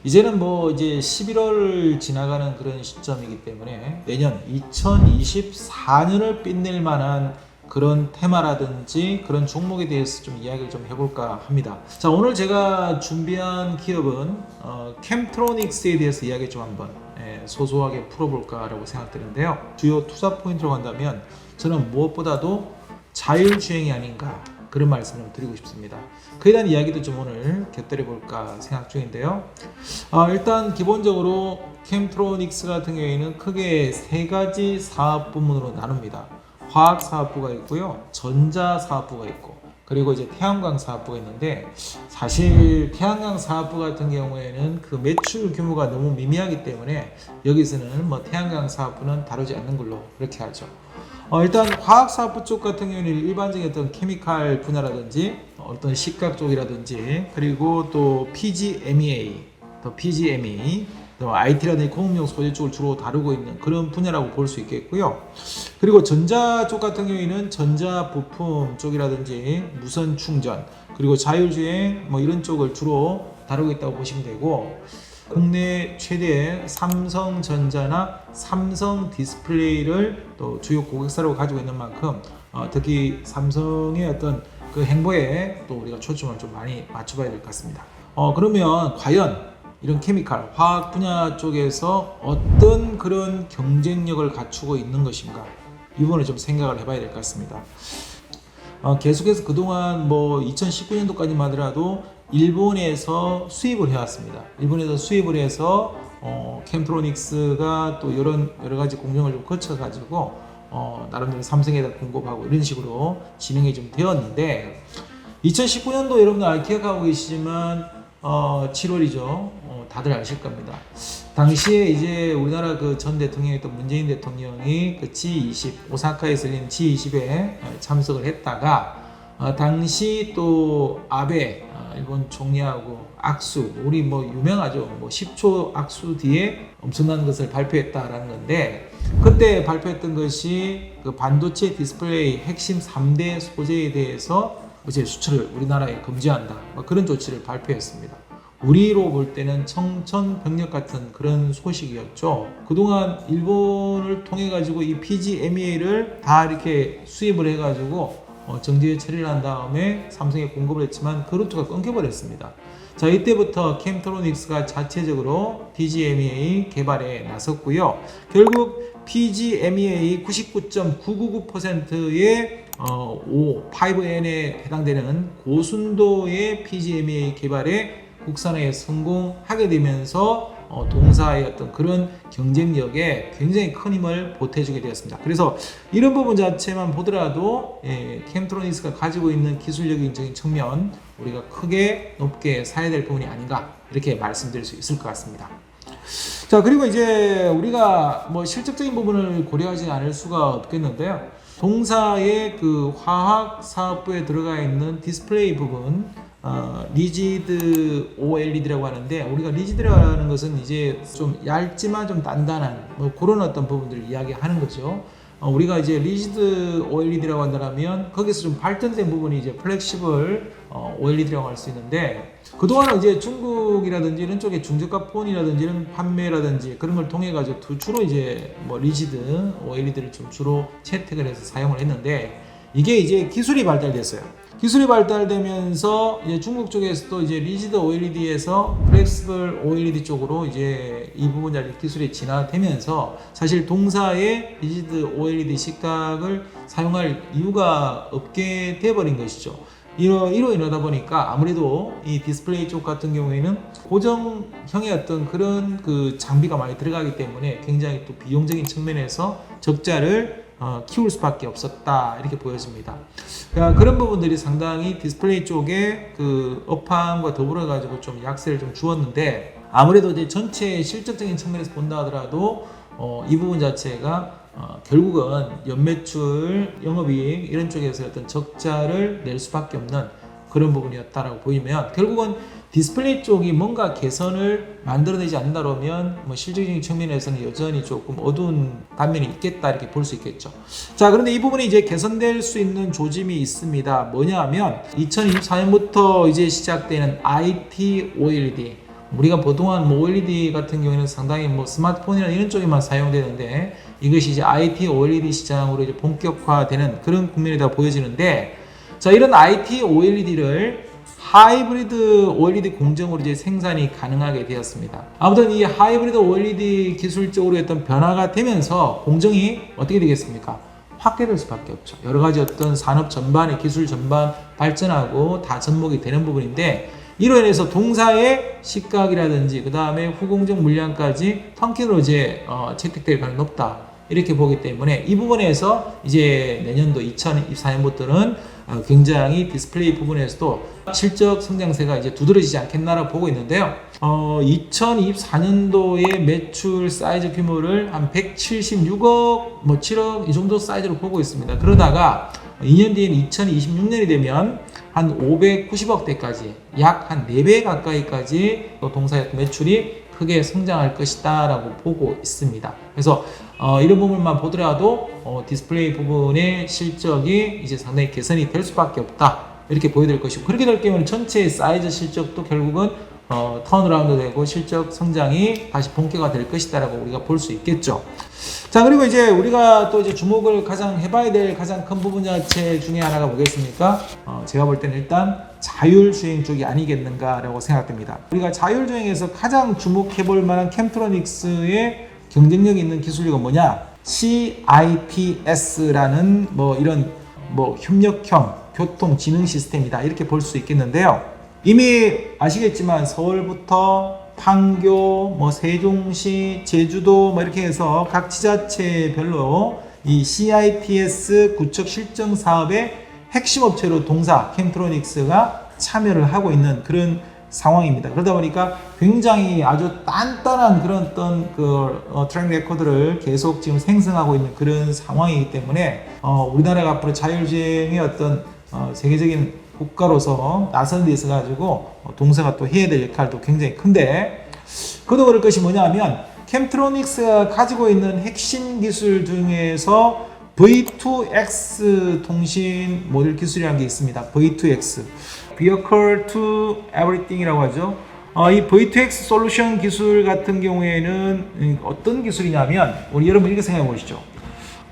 이제는 뭐 이제 11월 지나가는 그런 시점이기 때문에 내년 2024년을 빛낼 만한 그런 테마라든지 그런 종목에 대해서 좀 이야기를 좀 해볼까 합니다. 자, 오늘 제가 준비한 기업은 캠트로닉스에 대해서 이야기 좀 한번 소소하게 풀어볼까라고 생각드는데요. 주요 투자 포인트로 간다면 저는 무엇보다도 자율주행이 아닌가 그런 말씀을 드리고 싶습니다. 그에 대한 이야기도 좀 오늘 곁들여 볼까 생각 중인데요. 일단 기본적으로 캠트로닉스 같은 경우에는 크게 세 가지 사업 부문으로 나눕니다. 화학 사업부가 있고요, 전자 사업부가 있고, 그리고 이제 태양광 사업부가 있는데, 사실 태양광 사업부 같은 경우에는 그 매출 규모가 너무 미미하기 때문에 여기서는 뭐 태양광 사업부는 다루지 않는 걸로 그렇게 하죠. 일단 화학 사업부 쪽 같은 경우에는 일반적인 어떤 케미칼 분야라든지 어떤 식각 쪽이라든지, 그리고 또 PGMEA, 또 IT라든지 공업용 소재 쪽을 주로 다루고 있는 그런 분야라고 볼 수 있겠고요. 그리고 전자 쪽 같은 경우에는 전자 부품 쪽이라든지 무선 충전, 그리고 자율주행 뭐 이런 쪽을 주로 다루고 있다고 보시면 되고, 국내 최대 삼성전자나 삼성 디스플레이를 또 주요 고객사로 가지고 있는 만큼 특히 삼성의 어떤 그 행보에 또 우리가 초점을 좀 많이 맞춰봐야 될 것 같습니다. 그러면 과연 이런 케미칼, 화학 분야 쪽에서 어떤 그런 경쟁력을 갖추고 있는 것인가, 이 부분을 좀 생각을 해봐야 될 것 같습니다. 계속해서 그동안 뭐 2019년도까지만 하더라도 일본에서 수입을 해왔습니다. 일본에서 수입을 해서 캠트로닉스가 또 여러 가지 공정을 좀 거쳐가지고 나름대로 삼성에다 공급하고 이런 식으로 진행이 좀 되었는데, 2019년도 여러분들 기억하고 계시지만 7월이죠. 다들 아실 겁니다. 당시에 이제 우리나라 그 전 대통령이었던 문재인 대통령이 그 G20 오사카에서 열린 G20에 참석을 했다가 당시 또 아베 일본 총리하고 악수, 우리 뭐 유명하죠. 뭐 10초 악수 뒤에 엄청난 것을 발표했다라는 건데, 그때 발표했던 것이 그 반도체 디스플레이 핵심 3대 소재에 대해서 이제 수출을 우리나라에 금지한다, 뭐 그런 조치를 발표했습니다. 우리로 볼 때는 청천벽력 같은 그런 소식이었죠. 그동안 일본을 통해 가지고 이 PGMEA를 다 이렇게 수입을 해 가지고 정제 처리를 한 다음에 삼성에 공급을 했지만 그 루트가 끊겨버렸습니다. 자, 이때부터 캠트로닉스가 자체적으로 PGMEA 개발에 나섰고요. 결국 PGMEA 99.999%의 5N에 해당되는 고순도의 PGMEA 개발에 국산화에 성공하게 되면서 동사의 어떤 그런 경쟁력에 굉장히 큰 힘을 보태주게 되었습니다. 그래서 이런 부분 자체만 보더라도 캠트로닉스가 가지고 있는 기술력적인 측면, 우리가 크게 높게 사야 될 부분이 아닌가 이렇게 말씀드릴 수 있을 것 같습니다. 자, 그리고 이제 우리가 뭐 실적적인 부분을 고려하지 않을 수가 없겠는데요. 동사의 그 화학 사업부에 들어가 있는 디스플레이 부분, 리지드 OLED라고 하는데, 우리가 리지드라는 것은 이제 좀 얇지만 좀 단단한 뭐 그런 어떤 부분들을 이야기하는 거죠. 우리가 이제 리지드 OLED라고 한다면 거기서 좀 발전된 부분이 이제 플렉시블 OLED라고 할 수 있는데, 그동안은 이제 중국이라든지 이런 쪽에 중저가 폰이라든지 이런 판매라든지 그런 걸 통해 가지고 주로 이제 뭐 리지드 OLED를 좀 주로 채택을 해서 사용을 했는데, 이게 이제 기술이 발달됐어요. 기술이 발달되면서 이제 중국 쪽에서도 이제 리지드 OLED에서 플렉시블 OLED 쪽으로 이제 이 부분 기술이 진화되면서 사실 동사의 리지드 OLED 식각을 사용할 이유가 없게 돼버린 것이죠. 이러다 보니까 아무래도 이 디스플레이 쪽 같은 경우에는 고정형의 어떤 그런 그 장비가 많이 들어가기 때문에 굉장히 또 비용적인 측면에서 적자를 키울 수밖에 없었다, 이렇게 보여집니다. 그러니까 그런 부분들이 상당히 디스플레이 쪽에 그 업황과 더불어 가지고 좀 약세를 좀 주었는데, 아무래도 이제 전체 실적적인 측면에서 본다 하더라도 이 부분 자체가 결국은 연매출, 영업이익 이런 쪽에서 어떤 적자를 낼 수밖에 없는 그런 부분이었다라고 보이면, 결국은 디스플레이 쪽이 뭔가 개선을 만들어내지 않는다면 뭐 실질적인 측면에서는 여전히 조금 어두운 단면이 있겠다, 이렇게 볼 수 있겠죠. 자, 그런데 이 부분이 이제 개선될 수 있는 조짐이 있습니다. 뭐냐 하면 2024년부터 이제 시작되는 IT OLED, 우리가 보통은 뭐 OLED 같은 경우에는 상당히 뭐 스마트폰이나 이런 쪽에만 사용되는데 이것이 이제 IT OLED 시장으로 이제 본격화되는 그런 국면이다 보여지는데, 자, 이런 IT OLED를 하이브리드 OLED 공정으로 이제 생산이 가능하게 되었습니다. 아무튼 이 하이브리드 OLED 기술적으로 어떤 변화가 되면서 공정이 어떻게 되겠습니까? 확대될 수밖에 없죠. 여러 가지 어떤 산업 전반의 기술 전반 발전하고 다 접목이 되는 부분인데, 이로 인해서 동사의 시각이라든지 그 다음에 후공정 물량까지 턴킨으로 이제 채택될 가능성이 높다, 이렇게 보기 때문에 이 부분에서 이제 내년도 2024년부터는 굉장히 디스플레이 부분에서도 실적 성장세가 이제 두드러지지 않겠나라고 보고 있는데요. 2024년도의 매출 사이즈 규모를 한 176억, 뭐 7억 이 정도 사이즈로 보고 있습니다. 그러다가 2년 뒤인 2026년이 되면 한 590억대까지 약 한 4배 가까이까지 또 동사의 매출이 크게 성장할 것이다 라고 보고 있습니다. 그래서 이런 부분만 보더라도 디스플레이 부분의 실적이 이제 상당히 개선이 될 수밖에 없다, 이렇게 보여드릴 것이고, 그렇게 될 경우는 전체 사이즈 실적도 결국은 턴어라운드 되고 실적 성장이 다시 본격화 될 것이다 라고 우리가 볼 수 있겠죠. 자, 그리고 이제 우리가 또 이제 주목을 가장 해봐야 될 가장 큰 부분 자체 중에 하나가 뭐겠습니까? 제가 볼 때는 일단 자율주행 쪽이 아니겠는가라고 생각됩니다. 우리가 자율주행에서 가장 주목해볼 만한 캠트로닉스의 경쟁력 있는 기술력은 뭐냐? CIPS라는 뭐 이런 뭐 협력형 교통 지능 시스템이다, 이렇게 볼 수 있겠는데요. 이미 아시겠지만 서울부터 판교, 뭐 세종시, 제주도 뭐 이렇게 해서 각 지자체별로 이 CIPS 구축 실증 사업의 핵심 업체로 동사 캠트로닉스가 참여를 하고 있는 그런 상황입니다. 그러다 보니까 굉장히 아주 단단한 그런 어떤 트랙 레코드를 계속 지금 생성하고 있는 그런 상황이기 때문에 우리나라가 앞으로 자율주행의 어떤 세계적인 국가로서 나서는 데 있어 가지고 동사가 또 해야 될 역할도 굉장히 큰데, 그도 그럴 것이 뭐냐면 캠트로닉스가 가지고 있는 핵심 기술 중에서 V2X 통신 모듈 기술이라는 게 있습니다. V2X, Vehicle to Everything이라고 하죠. 이 V2X 솔루션 기술 같은 경우에는 어떤 기술이냐면, 우리 여러분 이렇게 생각해 보시죠.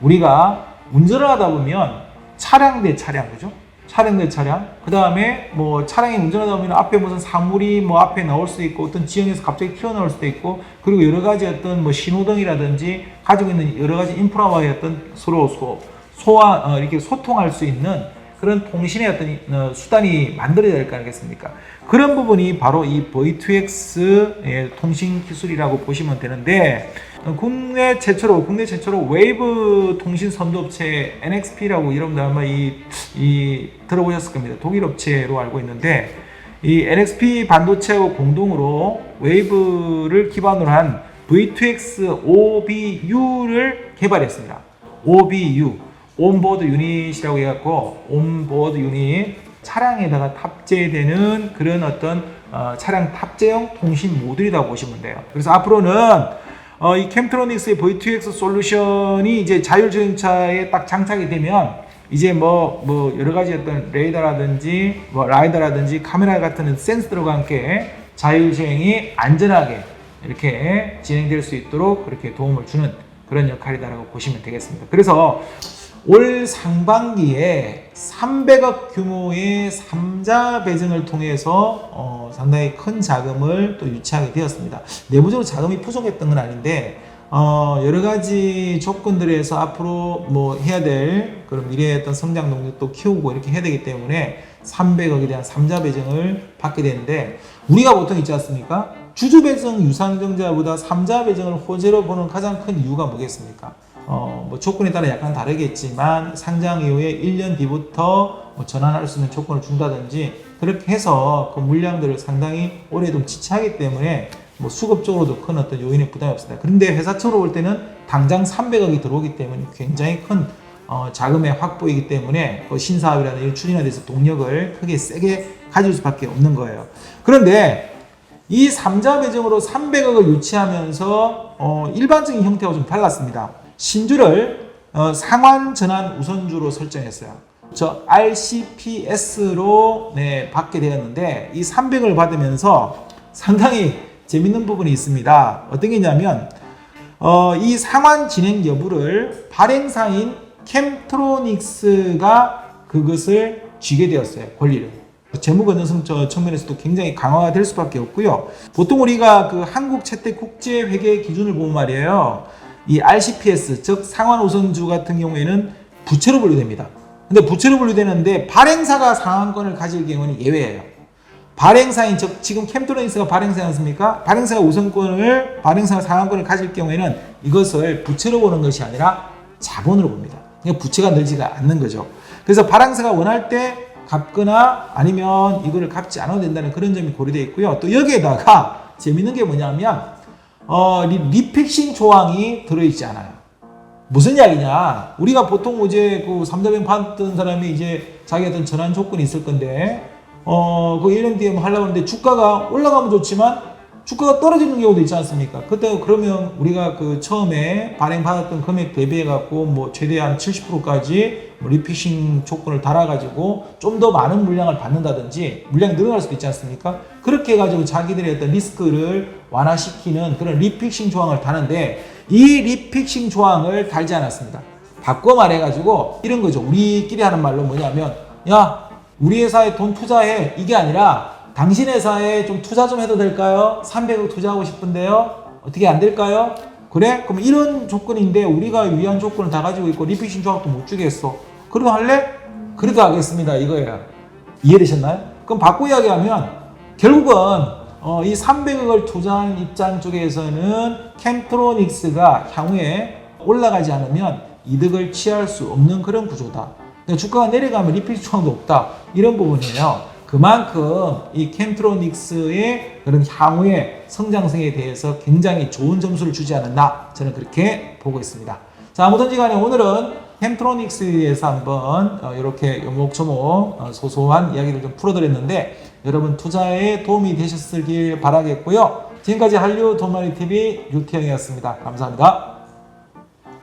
우리가 운전을 하다 보면 차량 대 차량, 그죠? 차량 대 차량, 그 다음에 뭐 차량이 운전하다 보면 앞에 무슨 사물이 뭐 앞에 나올 수도 있고, 어떤 지형에서 갑자기 튀어나올 수도 있고, 그리고 여러 가지 어떤 뭐 신호등이라든지 가지고 있는 여러 가지 인프라와의 어떤 서로 이렇게 소통할 수 있는 그런 통신의 어떤 수단이 만들어야 될 거 아니겠습니까? 그런 부분이 바로 이 V2X 통신 기술이라고 보시면 되는데, 국내 최초로 웨이브 통신 선도업체 NXP라고 여러분들 아마 들어보셨을 겁니다. 독일 업체로 알고 있는데, 이 NXP 반도체하고 공동으로 웨이브를 기반으로 한 V2X OBU를 개발했습니다. OBU, 온보드 유닛이라고 해갖고, 온보드 유닛, 차량에다가 탑재되는 그런 어떤 차량 탑재형 통신 모듈이라고 보시면 돼요. 그래서 앞으로는 이 캠트로닉스의 V2X 솔루션이 이제 자율주행차에 딱 장착이 되면 이제 뭐 여러 가지 어떤 레이더라든지 뭐 라이더라든지 카메라 같은 센서들과 함께 자율주행이 안전하게 이렇게 진행될 수 있도록 그렇게 도움을 주는 그런 역할이다라고 보시면 되겠습니다. 그래서 올 상반기에 300억 규모의 3자 배정을 통해서 상당히 큰 자금을 또 유치하게 되었습니다. 내부적으로 자금이 부족했던 건 아닌데 여러 가지 조건들에서 앞으로 뭐 해야 될 그런 미래의 어떤 성장 동력도 키우고 이렇게 해야 되기 때문에 300억에 대한 3자 배정을 받게 되는데, 우리가 보통 있지 않습니까? 주주 배정 유상증자보다 3자 배정을 호재로 보는 가장 큰 이유가 뭐겠습니까? 뭐 조건에 따라 약간 다르겠지만 상장 이후에 1년 뒤부터 전환할 수 있는 조건을 준다든지 그렇게 해서 그 물량들을 상당히 오래 좀 지체하기 때문에 뭐 수급적으로도 큰 어떤 요인의 부담이 없습니다. 그런데 회사 쪽으로 볼 때는 당장 300억이 들어오기 때문에 굉장히 큰 자금의 확보이기 때문에 그 신사업이라든지 추진에 대해서 동력을 크게 세게 가질 수밖에 없는 거예요. 그런데 이 3자 배정으로 300억을 유치하면서 일반적인 형태와 좀 달랐습니다. 신주를 상환 전환 우선주로 설정했어요. 저 RCPS로 받게 되었는데, 이 300을 받으면서 상당히 재밌는 부분이 있습니다. 어떤 게 있냐면 이 상환 진행 여부를 발행사인 캠트로닉스가 그것을 쥐게 되었어요. 권리를. 재무건전성 측면에서도 굉장히 강화가 될 수밖에 없고요. 보통 우리가 그 한국채택국제회계 기준을 보면 말이에요. 이 RCPS, 즉 상환 우선주 같은 경우에는 부채로 분류됩니다. 근데 부채로 분류되는데 발행사가 상환권을 가질 경우는 예외예요. 발행사인 즉 지금 캠트로닉스가 발행사지 않습니까? 발행사가 발행사가 상환권을 가질 경우에는 이것을 부채로 보는 것이 아니라 자본으로 봅니다. 그러니까 부채가 늘지가 않는 거죠. 그래서 발행사가 원할 때 갚거나 아니면 이거를 갚지 않아도 된다는 그런 점이 고려되어 있고요. 또 여기에다가 재밌는 게 뭐냐면 리픽싱 조항이 들어있지 않아요. 무슨 이야기냐? 우리가 보통 이제 그 3자병 받던 사람이 이제 자기 어떤 전환 조건이 있을 건데 그 1년 뒤에 뭐 하려고 하는데 주가가 올라가면 좋지만 주가가 떨어지는 경우도 있지 않습니까? 그때 그러면 우리가 그 처음에 발행받았던 금액 대비해 갖고 뭐 최대한 70%까지 뭐 리피싱 조건을 달아가지고 좀 더 많은 물량을 받는다든지 물량이 늘어날 수도 있지 않습니까? 그렇게 해가지고 자기들의 어떤 리스크를 완화시키는 그런 리픽싱 조항을 다는데 이 리픽싱 조항을 달지 않았습니다. 바꿔 말해가지고 이런 거죠. 우리끼리 하는 말로 뭐냐면 야 우리 회사에 돈 투자해 이게 아니라 당신 회사에 좀 투자 좀 해도 될까요? 300억 투자하고 싶은데요. 어떻게 안 될까요? 그래? 그럼 이런 조건인데 우리가 위한 조건을 다 가지고 있고 리피싱 조합도 못 주겠어. 그러고 할래? 그렇게 하겠습니다. 이거예요. 이해되셨나요? 그럼 바꿔 이야기하면 결국은 이 300억을 투자한 입장 쪽에서는 캠트로닉스가 향후에 올라가지 않으면 이득을 취할 수 없는 그런 구조다. 그러니까 주가가 내려가면 리피싱 조합도 없다. 이런 부분이에요. 그만큼 이 캠트로닉스의 그런 향후의 성장성에 대해서 굉장히 좋은 점수를 주지 않았나 저는 그렇게 보고 있습니다. 자, 아무든지 간에 오늘은 캠트로닉스에 대해서 한번 이렇게 요목조목 소소한 이야기를 좀 풀어드렸는데 여러분 투자에 도움이 되셨길 바라겠고요. 지금까지 한류 돈마니TV 유태영이었습니다. 감사합니다.